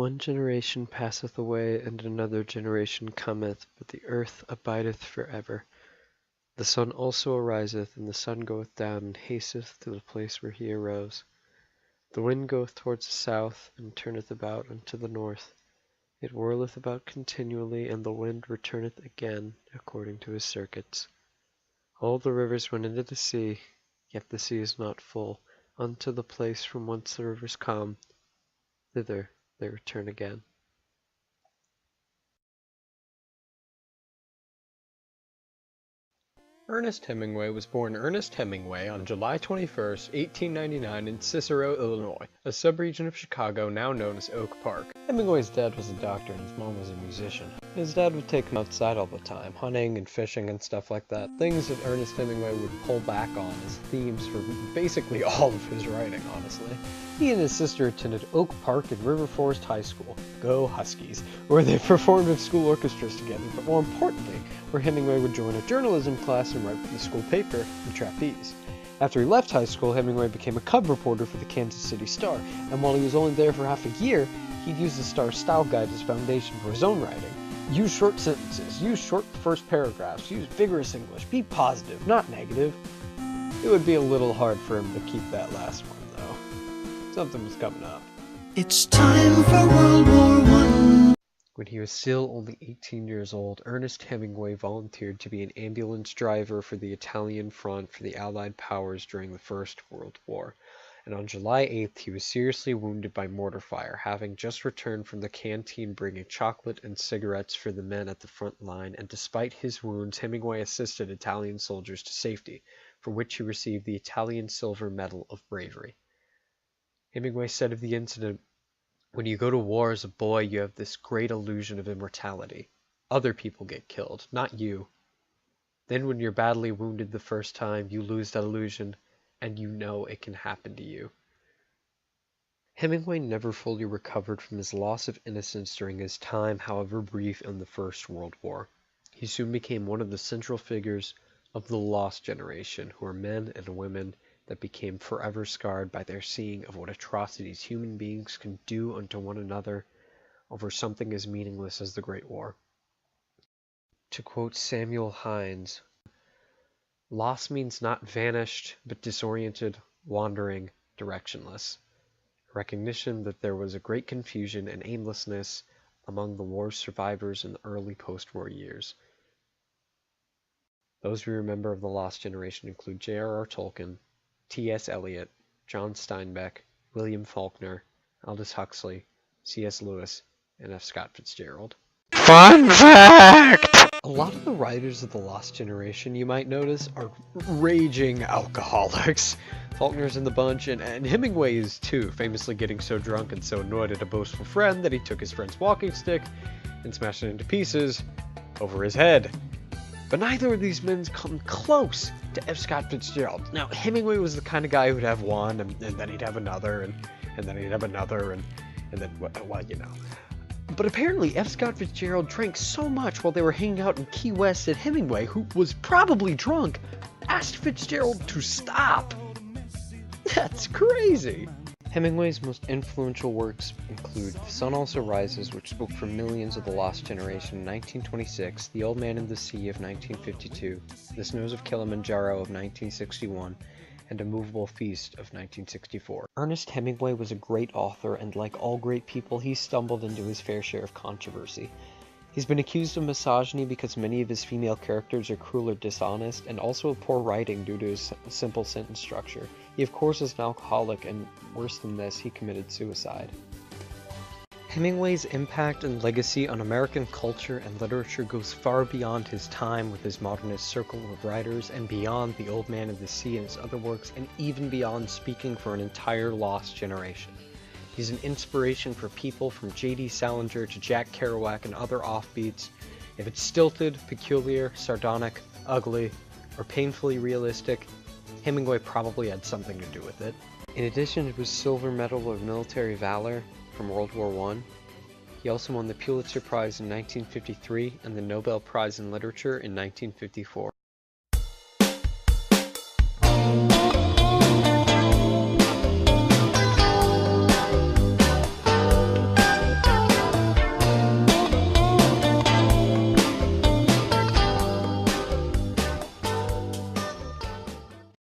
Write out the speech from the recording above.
One generation passeth away, and another generation cometh, but the earth abideth for ever. The sun also ariseth, and the sun goeth down, and hasteth to the place where he arose. The wind goeth towards the south, and turneth about unto the north. It whirleth about continually, and the wind returneth again according to his circuits. All the rivers went into the sea, yet the sea is not full. Unto the place from whence the rivers come, thither they return again. Ernest Hemingway was born Ernest Hemingway on July 21, 1899 in Cicero, Illinois, a subregion of Chicago now known as Oak Park. Hemingway's dad was a doctor and his mom was a musician. His dad would take him outside all the time, hunting and fishing and stuff like that, things that Ernest Hemingway would pull back on as themes for basically all of his writing, honestly. He and his sister attended Oak Park and River Forest High School, go Huskies, where they performed with school orchestras together, but more importantly, where Hemingway would join a journalism class and write for the school paper, The Trapeze. After he left high school, Hemingway became a cub reporter for the Kansas City Star, and while he was only there for half a year, he'd use the Star's style guide as foundation for his own writing. Use short sentences, use short first paragraphs, use vigorous English, be positive, not negative. It would be a little hard for him to keep that last one, though. Something was coming up. It's time for World War I. When he was still only 18 years old, Ernest Hemingway volunteered to be an ambulance driver for the Italian front for the Allied powers during the First World War, and on July 8th he was seriously wounded by mortar fire, having just returned from the canteen bringing chocolate and cigarettes for the men at the front line, and despite his wounds, Hemingway assisted Italian soldiers to safety, for which he received the Italian Silver Medal of Bravery. Hemingway said of the incident, "When you go to war as a boy, you have this great illusion of immortality. Other people get killed, not you. Then when you're badly wounded the first time, you lose that illusion, and you know it can happen to you." Hemingway never fully recovered from his loss of innocence during his time, however brief, in the First World War. He soon became one of the central figures of the lost generation, who are men and women that became forever scarred by their seeing of what atrocities human beings can do unto one another over something as meaningless as the Great War. To quote Samuel Hines, "Loss means not vanished, but disoriented, wandering, directionless. Recognition that there was a great confusion and aimlessness among the war's survivors in the early post-war years." Those we remember of the lost generation include J.R.R. Tolkien, T.S. Eliot, John Steinbeck, William Faulkner, Aldous Huxley, C.S. Lewis, and F. Scott Fitzgerald. Fun fact! A lot of the writers of the Lost Generation, you might notice, are raging alcoholics. Faulkner's in the bunch, and Hemingway is too, famously getting so drunk and so annoyed at a boastful friend that he took his friend's walking stick and smashed it into pieces over his head. But neither of these men come close to F. Scott Fitzgerald. Now, Hemingway was the kind of guy who'd have one, and then he'd have another, and then he'd have another, and then, well, you know. But apparently, F. Scott Fitzgerald drank so much while they were hanging out in Key West that Hemingway, who was probably drunk, asked Fitzgerald to stop. That's crazy. Hemingway's most influential works include The Sun Also Rises, which spoke for millions of the Lost Generation in 1926, The Old Man and the Sea of 1952, The Snows of Kilimanjaro of 1961, and A Movable Feast of 1964. Ernest Hemingway was a great author, and like all great people, he stumbled into his fair share of controversy. He's been accused of misogyny because many of his female characters are cruel or dishonest, and also of poor writing due to his simple sentence structure. He of course is an alcoholic, and worse than this, he committed suicide. Hemingway's impact and legacy on American culture and literature goes far beyond his time with his modernist circle of writers, and beyond The Old Man of the Sea and his other works, and even beyond speaking for an entire lost generation. He's an inspiration for people from J.D. Salinger to Jack Kerouac and other offbeats. If it's stilted, peculiar, sardonic, ugly, or painfully realistic, Hemingway probably had something to do with it. In addition to his Silver Medal of Military Valor from World War I, he also won the Pulitzer Prize in 1953 and the Nobel Prize in Literature in 1954.